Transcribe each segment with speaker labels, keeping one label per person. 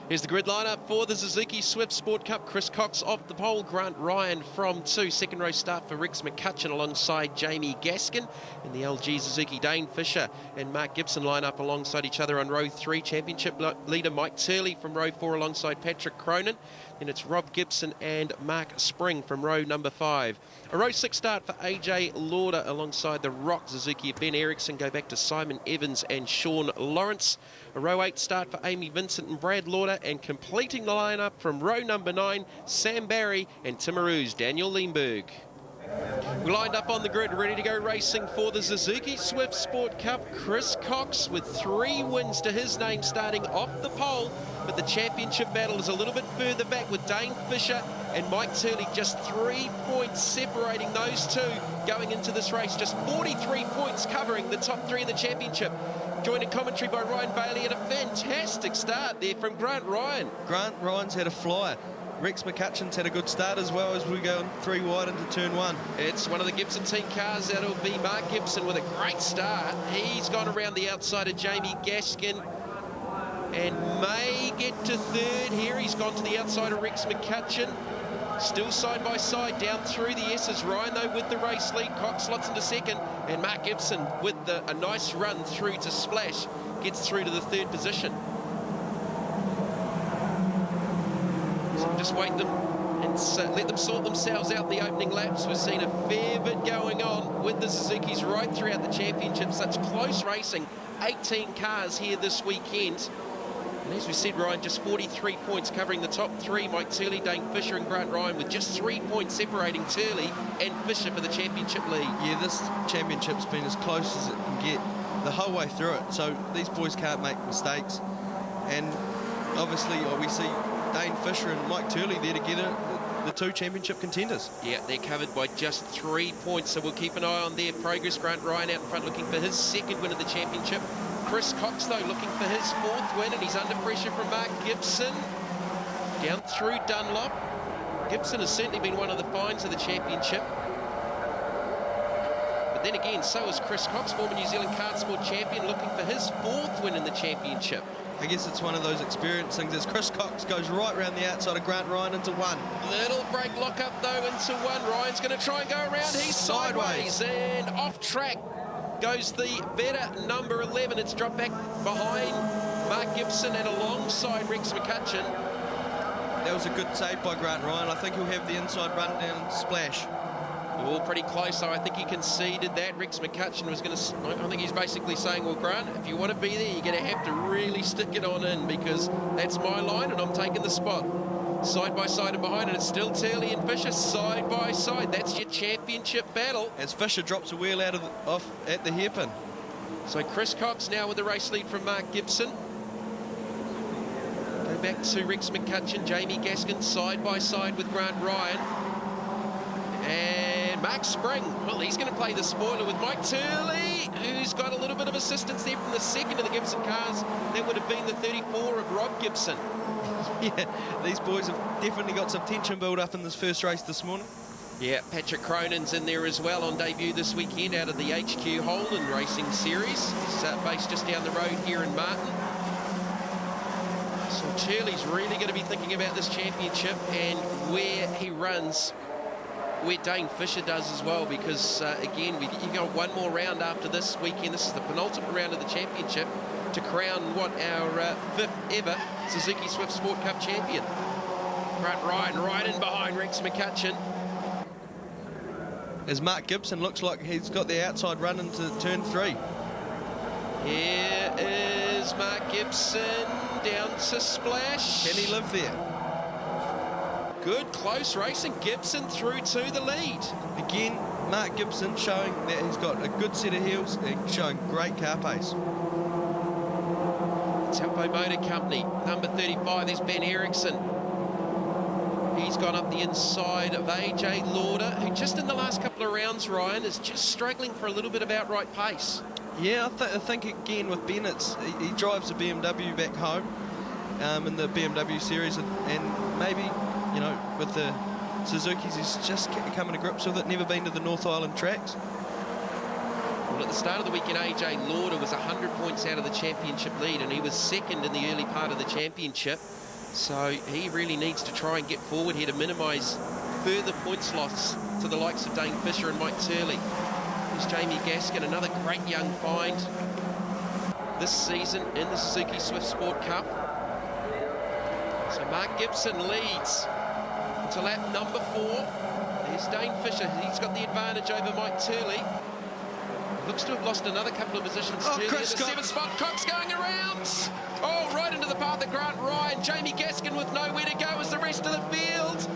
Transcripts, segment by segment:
Speaker 1: Here's the grid lineup for the Suzuki Swift Sport Cup. Chris Cox off the pole, Grant Ryan from 2. Second row start for Rex McCutcheon alongside Jamie Gaskin. In the LG Suzuki, Dane Fisher and Mark Gibson line up alongside each other on row 3. Championship leader Mike Turley from row 4 alongside Patrick Cronin. Then it's Rob Gibson and Mark Spring from row number 5. A row 6 start for AJ Lauder alongside the Rock Suzuki of Ben Eriksson. Go back to Simon Evans and Sean Lawrence. A row 8 start for Amy Vincent and Brad Lauder, and completing the lineup from row number 9, Sam Barry and Timaru's Daniel Lindberg. We lined up on the grid, ready to go racing for the Suzuki Swift Sport Cup. Chris Cox with 3 wins to his name starting off the pole, but the championship battle is a little bit further back with Dane Fisher and Mike Turley, just 3 points separating those two going into this race. Just 43 points covering the top 3 in the championship. Joined in commentary by Ryan Bailey, and a fantastic start there from Grant Ryan.
Speaker 2: Grant Ryan's had a flyer. Rex McCutcheon's had a good start as well as we go 3 wide into turn 1.
Speaker 1: It's one of the Gibson team cars. That'll be Mark Gibson with a great start. He's gone around the outside of Jamie Gaskin and may get to 3rd here. He's gone to the outside of Rex McCutcheon. Still side by side down through the S's. Ryan though with the race lead. Cox slots into 2nd, and Mark Gibson with a nice run through to Splash gets through to the 3rd position. So just wait them and let them sort themselves out the opening laps. We've seen a fair bit going on with the Suzukis right throughout the championship. Such close racing. 18 cars here this weekend. And as we said, Ryan, just 43 points covering the top 3. Mike Turley, Dane Fisher and Grant Ryan with just 3 points separating Turley and Fisher for the championship lead.
Speaker 2: Yeah, this championship's been as close as it can get the whole way through it. So these boys can't make mistakes. And obviously we see Dane Fisher and Mike Turley there together, the 2 championship contenders.
Speaker 1: Yeah, they're covered by just 3 points, so we'll keep an eye on their progress. Grant Ryan out in front looking for his 2nd win of the championship. Chris Cox, though, looking for his 4th win, and he's under pressure from Mark Gibson. Down through Dunlop. Gibson has certainly been one of the finds of the championship. But then again, so is Chris Cox, former New Zealand kart sport champion, looking for his 4th win in the championship.
Speaker 2: I guess it's one of those experience things as Chris Cox goes right round the outside of Grant Ryan into 1.
Speaker 1: Little brake lock up, though, into 1. Ryan's going to try and go around. He's sideways and off track goes the better number 11. It's dropped back behind Mark Gibson and alongside Rex McCutcheon.
Speaker 2: That was a good save by Grant Ryan. I think he'll have the inside run down and Splash.
Speaker 1: All pretty close, though. I think he conceded that. Rex McCutcheon was going to... I think he's basically saying, well, Grant, if you want to be there, you're going to have to really stick it on in, because that's my line and I'm taking the spot. Side by side and behind, and it's still Turley and Fisher side by side. That's your championship battle.
Speaker 2: As Fisher drops a wheel out of off at the hairpin.
Speaker 1: So Chris Cox now with the race lead from Mark Gibson. Go back to Rex McCutcheon, Jamie Gaskin side by side with Grant Ryan. And Mark Spring, well, he's going to play the spoiler with Mike Turley, who's got a little bit of assistance there from the 2nd of the Gibson cars. That would have been the 34 of Rob Gibson.
Speaker 2: Yeah, these boys have definitely got some tension built up in this first race this morning.
Speaker 1: Yeah, Patrick Cronin's in there as well on debut this weekend out of the HQ Holden Racing Series. He's based just down the road here in Martin. So Turley's really going to be thinking about this championship and where he runs, where Dane Fisher does as well, because again, you've got one more round after this weekend. This is the penultimate round of the championship to crown what our 5th ever Suzuki Swift Sport Cup champion. Grant Ryan right in behind Rex McCutcheon.
Speaker 2: As Mark Gibson looks like he's got the outside run into turn 3.
Speaker 1: Here is Mark Gibson down to Splash.
Speaker 2: Can he live there?
Speaker 1: Good close racing. Gibson through to the lead.
Speaker 2: Again, Mark Gibson showing that he's got a good set of heels and showing great car pace.
Speaker 1: Tempo Motor Company, number 35, there's Ben Eriksson. He's gone up the inside of AJ Lauder, who just in the last couple of rounds, Ryan, is just struggling for a little bit of outright pace.
Speaker 2: Yeah, I think again with Ben, he drives a BMW back home in the BMW series, and maybe, you know, with the Suzuki's, he's just coming to grips with it, never been to the North Island tracks.
Speaker 1: Well, at the start of the weekend, AJ Lauder was 100 points out of the championship lead, and he was 2nd in the early part of the championship. So he really needs to try and get forward here to minimise further points loss to the likes of Dane Fisher and Mike Turley. There's Jamie Gaskin, another great young find this season in the Suzuki Swift Sport Cup. So Mark Gibson leads to lap number 4. There's Dane Fisher. He's got the advantage over Mike Turley. Looks to have lost another couple of positions.
Speaker 2: Oh,
Speaker 1: Turley
Speaker 2: Chris
Speaker 1: in the
Speaker 2: Cox.
Speaker 1: 7th spot. Cox going around. Oh, right into the path of Grant Ryan. Jamie Gaskin with nowhere to go as the rest of the field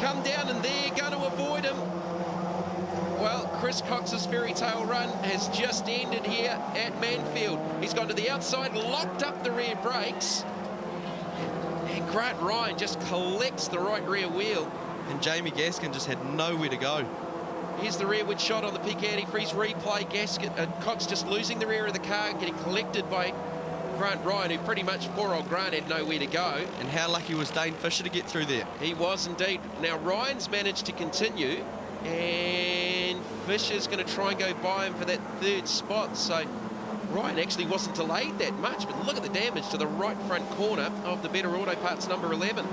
Speaker 1: come down, and they're going to avoid him. Well, Chris Cox's fairy tale run has just ended here at Manfeild. He's gone to the outside, locked up the rear brakes, and Grant Ryan just collects the right rear wheel.
Speaker 2: And Jamie Gaskin just had nowhere to go.
Speaker 1: Here's the rearward shot on the peak antifreeze replay. Gaskin, Cox just losing the rear of the car, getting collected by Grant Ryan, who pretty much, poor old Grant, had nowhere to go.
Speaker 2: And how lucky was Dane Fisher to get through there?
Speaker 1: He was indeed. Now Ryan's managed to continue, and Fisher's going to try and go by him for that 3rd spot. So Ryan actually wasn't delayed that much, but look at the damage to the right front corner of the Better Auto Parts number 11.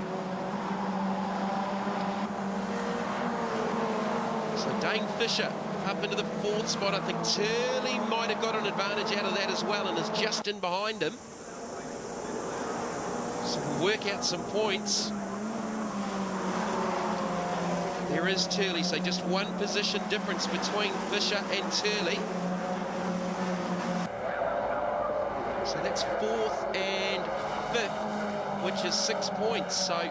Speaker 1: So Dane Fisher up into the 4th spot. I think Turley might have got an advantage out of that as well and is just in behind him. So we'll work out some points. There is Turley, so just 1 position difference between Fisher and Turley. So that's 4th and 5th, which is 6 points. So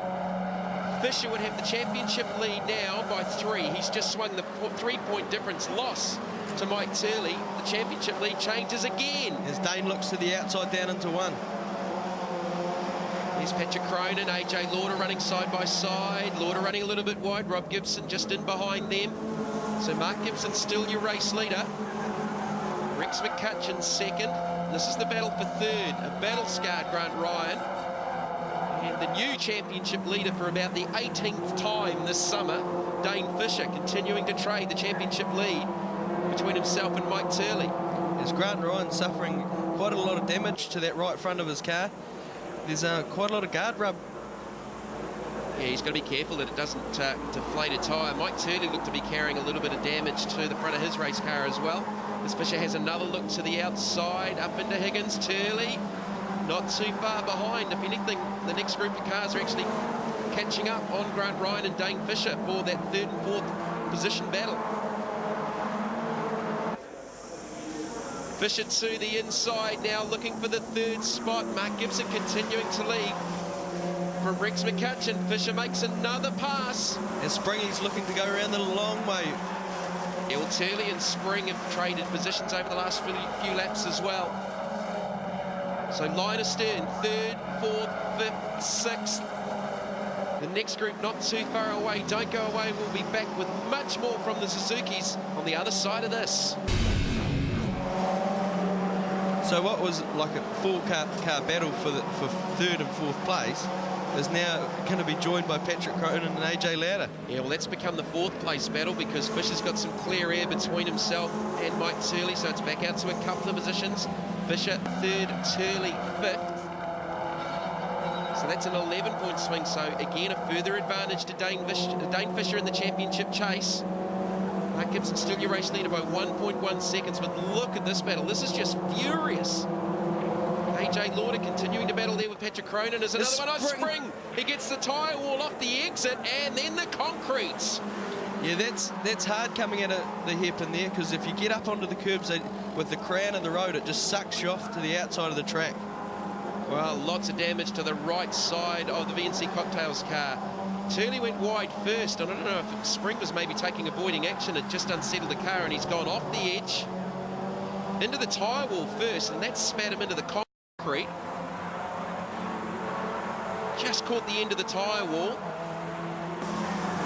Speaker 1: Fisher would have the championship lead now by 3. He's just swung the 3-point difference loss to Mike Turley. The championship lead changes again.
Speaker 2: As Dane looks to the outside down into 1.
Speaker 1: There's Patrick Cronin, AJ Lauder running side by side. Lauder running a little bit wide. Rob Gibson just in behind them. So Mark Gibson still your race leader. Rex McCutcheon 2nd. This is the battle for 3rd. A battle-scarred Grant Ryan. And the new championship leader for about the 18th time this summer, Dane Fisher, continuing to trade the championship lead between himself and Mike Turley.
Speaker 2: As Grant Ryan suffering quite a lot of damage to that right front of his car. There's quite a lot of guard rub.
Speaker 1: Yeah, he's got to be careful that it doesn't deflate a tyre. Mike Turley looked to be carrying a little bit of damage to the front of his race car as well. As Fisher has another look to the outside, up into Higgins. Turley not too far behind. If anything, the next group of cars are actually catching up on Grant Ryan and Dane Fisher for that 3rd and 4th position battle. Fisher to the inside now, looking for the 3rd spot. Mark Gibson continuing to lead from Rex McCutcheon. Fisher makes another pass.
Speaker 2: And Springy's looking to go around the long way.
Speaker 1: El Turley and Spring have traded positions over the last few laps as well. So line astern, 3rd, 4th, 5th, 6th. The next group not too far away. Don't go away. We'll be back with much more from the Suzukis on the other side of this.
Speaker 2: So what was like a full car battle for 3rd and 4th place is now going to be joined by Patrick Cronin and AJ Lauder.
Speaker 1: Yeah, well, that's become the 4th place battle because Fisher's got some clear air between himself and Mike Turley, so it's back out to a couple of positions. Fisher 3rd, Turley 5th. So that's an 11-point swing, so again a further advantage to Dane Fisher in the championship chase. Mark Gibson still your race leader by 1.1 seconds, but look at this battle. This is just furious. AJ Lauder continuing to battle there with Patrick Cronin. There's another one. Oh, Spring. He gets the tyre wall off the exit and then the concrete.
Speaker 2: Yeah, that's hard coming out of the hairpin there, because if you get up onto the curbs with the crown of the road, it just sucks you off to the outside of the track.
Speaker 1: Well, lots of damage to the right side of the VNC Cocktails car. Turley went wide first. I don't know if Spring was maybe taking avoiding action. It just unsettled the car and he's gone off the edge into the tyre wall first, and that spat him into the concrete. Just caught the end of the tyre wall.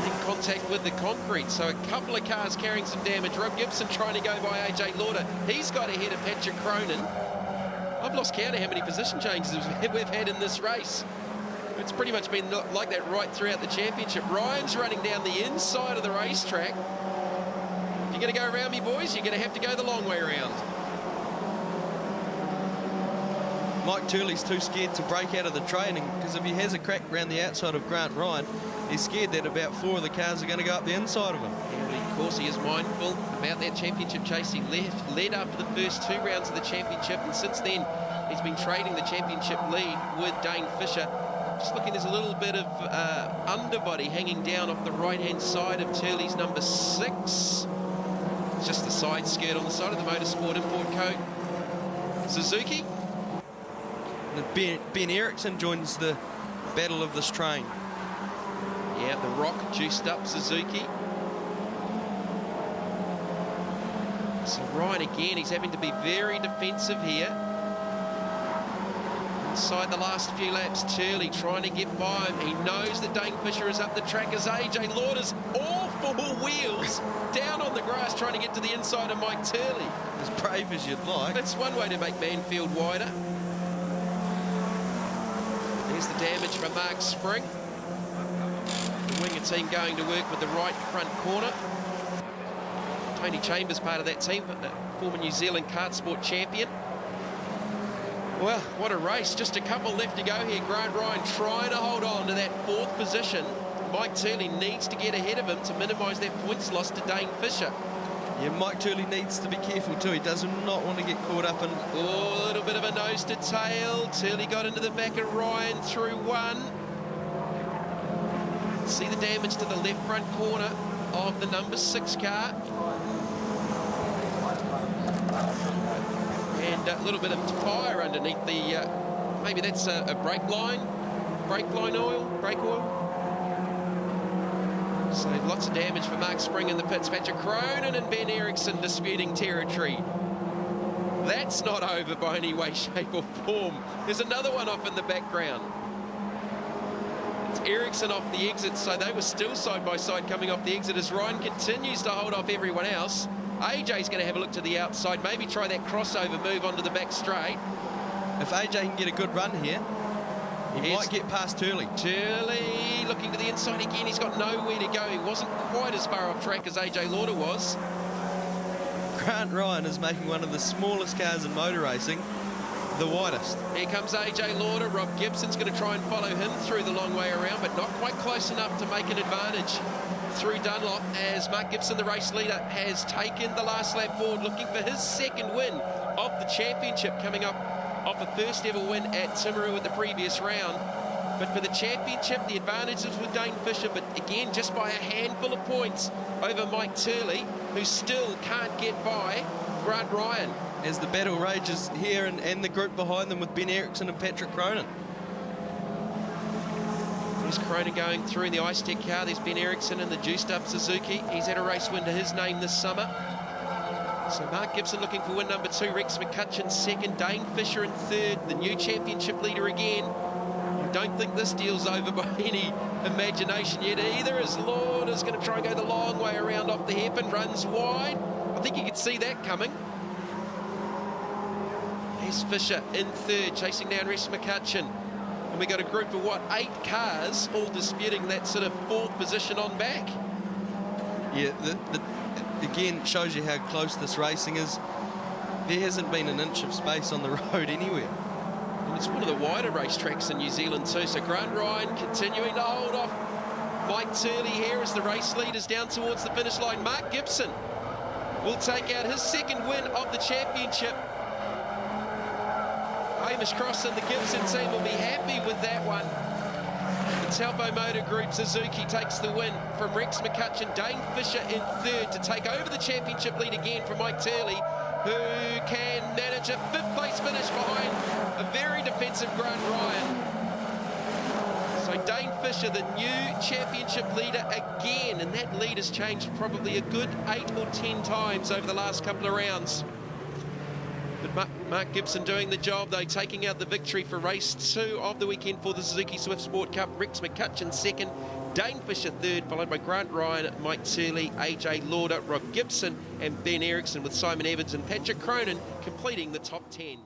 Speaker 1: In contact with the concrete. So a couple of cars carrying some damage. Rob Gibson trying to go by AJ Lauder. He's got ahead of Patrick Cronin. I've lost count of how many position changes we've had in this race. It's pretty much been like that right throughout the championship. Ryan's running down the inside of the racetrack. If you're going to go around me, boys, you're going to have to go the long way around.
Speaker 2: Mike Turley's too scared to break out of the training, because if he has a crack around the outside of Grant Ryan, he's scared that about 4 of the cars are going to go up the inside of him.
Speaker 1: Yeah, of course, he is mindful about that championship chase. He led after the first 2 rounds of the championship, and since then he's been trading the championship lead with Dane Fisher. Just looking, there's a little bit of underbody hanging down off the right-hand side of Turley's number 6. It's just the side skirt on the side of the Motorsport import coat. Suzuki.
Speaker 2: And Ben Eriksson joins the battle of this train.
Speaker 1: Yeah, the Rock juiced up Suzuki. So Ryan again, he's having to be very defensive here. Inside the last few laps, Turley trying to get by him. He knows that Dane Fisher is up the track as AJ Lauder's all 4 wheels down on the grass trying to get to the inside of Mike Turley.
Speaker 2: As brave as you'd like.
Speaker 1: That's one way to make Manfeild wider. There's the damage from Mark Spring. The Winger team going to work with the right front corner. Tony Chambers part of that team, former New Zealand kart sport champion. Well, what a race. Just a couple left to go here. Grant Ryan trying to hold on to that 4th position. Mike Turley needs to get ahead of him to minimise that points loss to Dane Fisher.
Speaker 2: Yeah, Mike Turley needs to be careful too. He does not want to get caught up in...
Speaker 1: Oh, a little bit of a nose to tail. Turley got into the back of Ryan through 1. See the damage to the left front corner of the number 6 car. And a little bit of fire underneath the, maybe that's a brake line oil. So lots of damage for Mark Spring in the pits. Patrick Cronin and Ben Eriksson disputing territory. That's not over by any way, shape or form. There's another one off in the background. It's Eriksson off the exit, so they were still side by side coming off the exit as Ryan continues to hold off everyone else. AJ's going to have a look to the outside, maybe try that crossover move onto the back straight.
Speaker 2: If AJ can get a good run here, he might get past Turley.
Speaker 1: Turley looking to the inside again. He's got nowhere to go. He wasn't quite as far off track as AJ Lauder was.
Speaker 2: Grant Ryan is making one of the smallest cars in motor racing the widest.
Speaker 1: Here comes AJ Lauder. Rob Gibson's going to try and follow him through the long way around, but not quite close enough to make an advantage through Dunlop, as Mark Gibson, the race leader, has taken the last lap forward, looking for his 2nd win of the championship, coming up off a first ever win at Timaru at the previous round. But for the championship, the advantage is with Dane Fisher, but again, just by a handful of points over Mike Turley, who still can't get by Grant Ryan.
Speaker 2: As the battle rages here and the group behind them with Ben Eriksson and Patrick Cronin.
Speaker 1: There's Cronin going through in the Ice Tech car. There's Ben Eriksson in the juiced-up Suzuki. He's had a race win to his name this summer. So Mark Gibson looking for win number 2. Rex McCutcheon 2nd. Dane Fisher in 3rd. The new championship leader again. I don't think this deal's over by any imagination yet either, as Lauder's going to try and go the long way around off the hairpin. Runs wide. I think you could see that coming. Here's Fisher in 3rd, chasing down Rex McCutcheon. And we got a group of, 8 cars, all disputing that sort of 4th position on back.
Speaker 2: Yeah, again, shows you how close this racing is. There hasn't been an inch of space on the road anywhere.
Speaker 1: And it's one of the wider racetracks in New Zealand too. So Grant Ryan continuing to hold off Mike Turley here as the race leaders down towards the finish line. Mark Gibson will take out his 2nd win of the championship. Hamish Cross and the Gibson team will be happy with that one. The Taupo Motor Group Suzuki takes the win from Rex McCutcheon. Dane Fisher in 3rd to take over the championship lead again from Mike Turley, who can manage a 5th place finish behind a very defensive Grant Ryan. So Dane Fisher, the new championship leader again, and that lead has changed probably a good 8 or 10 times over the last couple of rounds. But Mark Gibson doing the job, though, taking out the victory for race 2 of the weekend for the Suzuki Swift Sport Cup. Rex McCutcheon 2nd, Dane Fisher 3rd, followed by Grant Ryan, Mike Turley, AJ Lauder, Rob Gibson and Ben Eriksson, with Simon Evans and Patrick Cronin completing the top 10.